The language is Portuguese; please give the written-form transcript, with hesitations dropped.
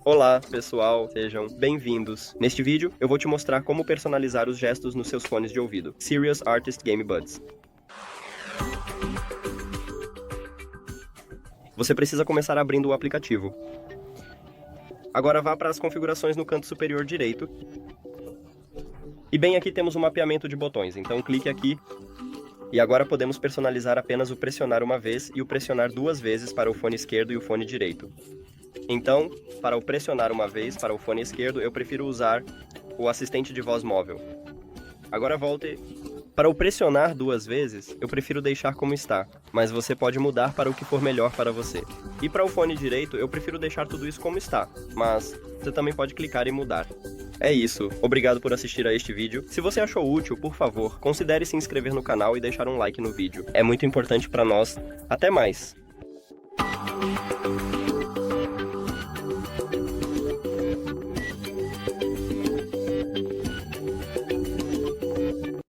Olá, pessoal, sejam bem-vindos. Neste vídeo, eu vou te mostrar como personalizar os gestos nos seus fones de ouvido. STEELSERIES Arctis GameBuds. Você precisa começar abrindo o aplicativo. Agora vá para as configurações no canto superior direito. E bem aqui temos o mapeamento de botões, então clique aqui. E agora podemos personalizar apenas o pressionar uma vez e o pressionar duas vezes para o fone esquerdo e o fone direito. Então, para o pressionar uma vez para o fone esquerdo, eu prefiro usar o assistente de voz móvel. Agora volte. Para o pressionar duas vezes, eu prefiro deixar como está, mas você pode mudar para o que for melhor para você. E para o fone direito, eu prefiro deixar tudo isso como está, mas você também pode clicar e mudar. É isso, obrigado por assistir a este vídeo. Se você achou útil, por favor, considere se inscrever no canal e deixar um like no vídeo. É muito importante para nós. Até mais!